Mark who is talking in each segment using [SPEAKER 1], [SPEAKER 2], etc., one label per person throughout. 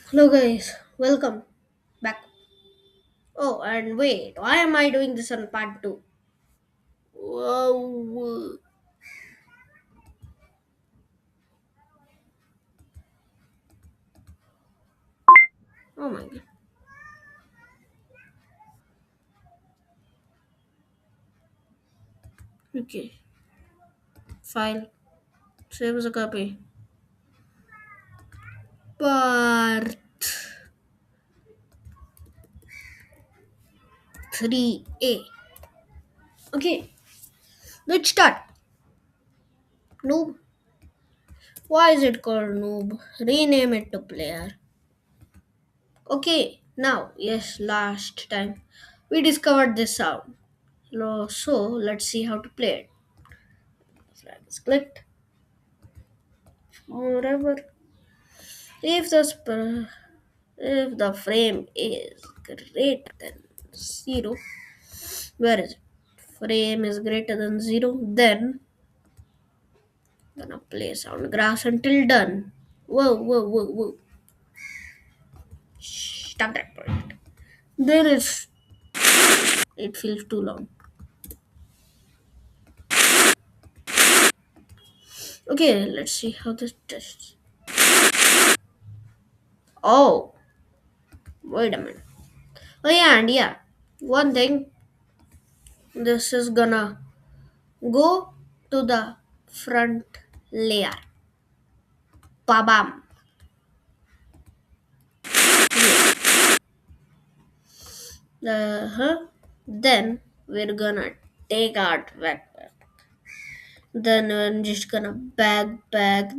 [SPEAKER 1] Hello guys, welcome back. Oh, and wait, why am I doing this on part 2? Whoa. Oh my god. Okay, file, save as a copy. Part 3a. Okay, let's start. Noob. Why is it called noob? Rename it to player. Okay, now, yes, last time we discovered this sound. So let's see how to play it. Flag is clicked. Forever. If the If the frame is greater than 0, where is it? Frame is greater than 0, then gonna place on grass until done. Whoa, whoa, whoa, whoa. Stop that point. There is. It feels too long. Okay, let's see how this tests. Oh, wait a minute. Oh, yeah, and yeah. One thing, this is gonna go to the front layer. Babam. Uh-huh. Then we're gonna take out backpack. Then I'm just gonna back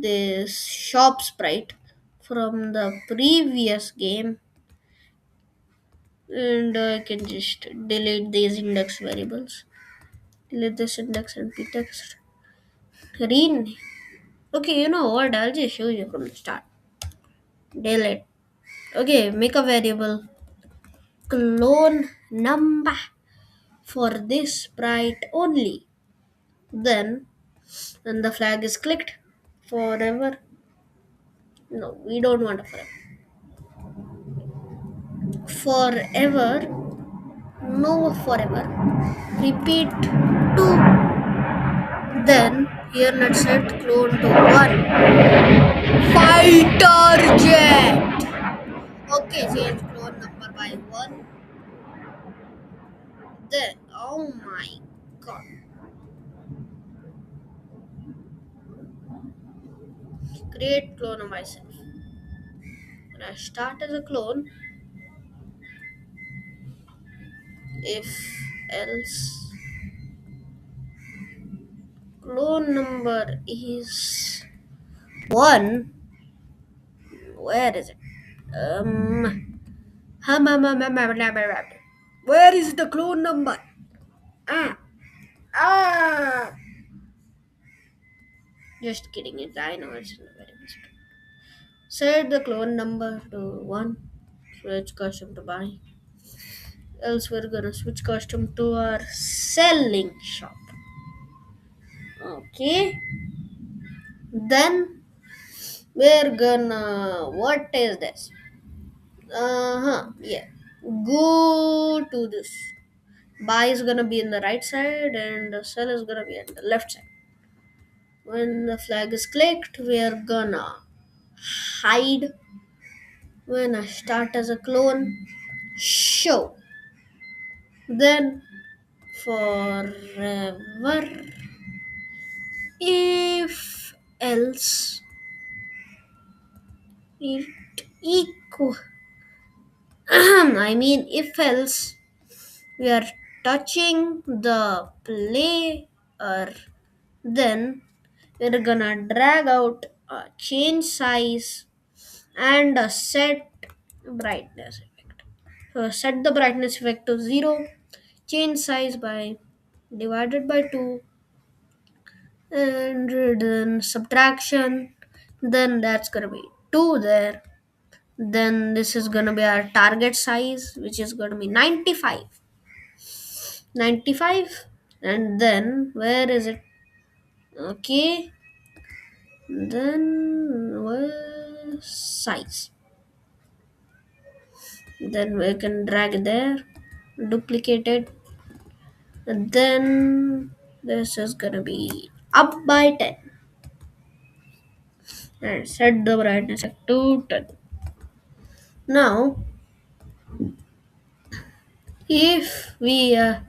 [SPEAKER 1] this shop sprite from the previous game, and I can just delete these index variables. Delete this index and text. Read. Okay, you know what? I'll just show you from the start. Delete. Okay, make a variable clone number for this sprite only. Then and the flag is clicked forever. No, we don't want a forever. No, forever. Repeat 2. Then here let's set clone to 1. Fighter jet. Okay, change clone number by 1. Then oh my god, create clone of myself. When I start as a clone, if else clone number is 1. Where is it? Where is the clone number? Ah, ah. Just kidding. I know it's in the variables. Set the clone number to 1. Switch custom to buy. Else we're gonna switch custom to our selling shop. Okay. Then we're gonna. What is this? Yeah. Go to this. Buy is gonna be in the right side and the sell is gonna be on the left side. When the flag is clicked, we are gonna hide. When I start as a clone, show. Then forever, if else it equal. I mean, if else we are touching the player, then we're gonna drag out a change size and a set brightness effect. So set the brightness effect to 0, change size by divided by 2, and then subtraction. Then that's gonna be 2 there. Then this is gonna be our target size, which is gonna be 95. 95. And then where is it? Okay. Then where size? Then we can drag it there, duplicate it, and then this is gonna be up by 10 and set the brightness to 10. Now, if we are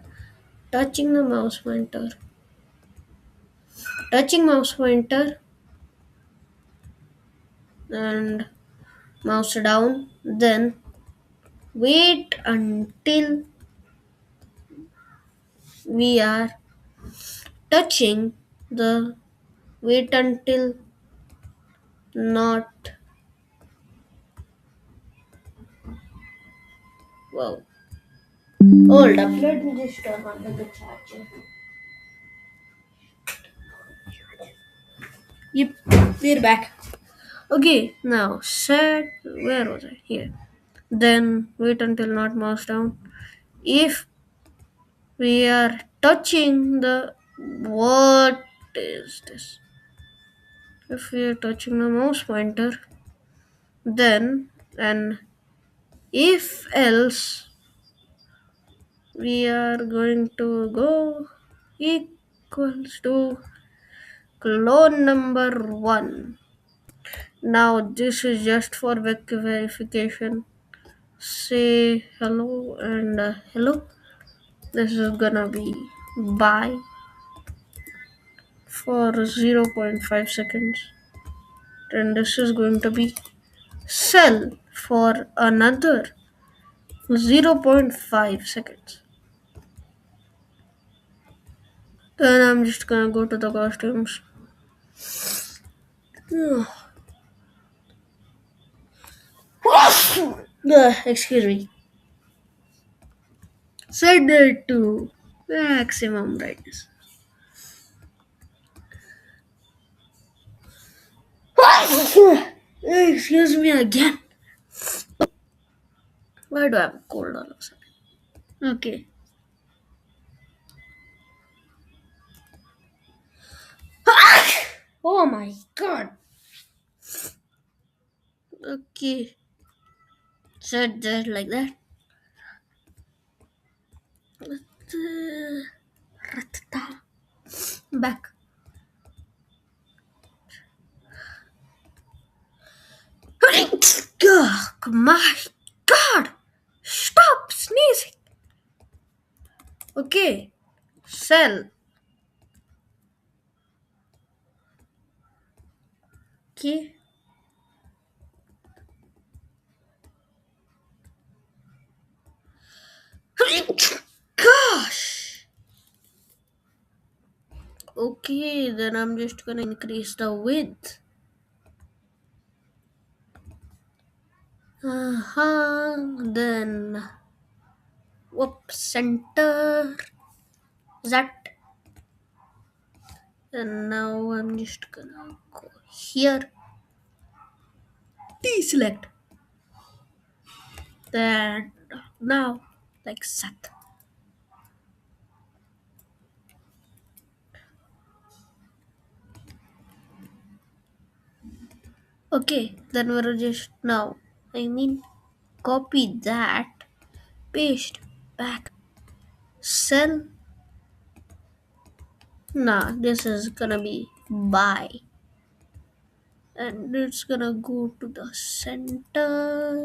[SPEAKER 1] touching the mouse pointer and mouse down, then wait until we are touching the wait until not wow. Hold up, let me just turn on the charger. Yep, we're back. Okay, now set where was I? Here. Then wait until not mouse down. If we are touching the what is this? If we are touching the mouse pointer, then and if else we are going to go equals to clone number 1. Now this is just for verification. Say hello and hello. This is gonna be bye for 0.5 seconds. Then this is going to be sell for another 0.5 seconds. Then I'm just gonna go to the costumes. Excuse me. Set it to maximum brightness. Excuse me again. Why do I have a cold all of a sudden? Okay. Oh my god. Okay. Set that like that. Back. Oh my god. Stop sneezing. Okay. Sell. Okay. Gosh. Okay, then I'm just gonna increase the width. Then whoop center that. And now I'm just gonna go here. Deselect. Then now like that. Okay, then we're just now. Copy that, paste back, sell. Nah, this is gonna be buy, and it's gonna go to the center.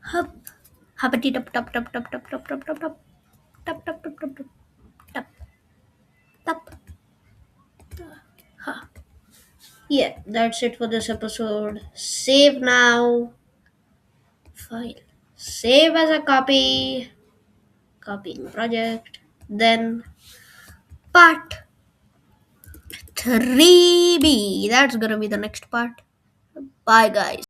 [SPEAKER 1] Hup, huppity tup tup tup tup tup tup tup tup tup tup tup tup tup tup tup tup. Huh. Yeah, that's it for this episode. Save now. File. Save as a copy. Copying project. Then part 3b. That's gonna be the next part. Bye, guys.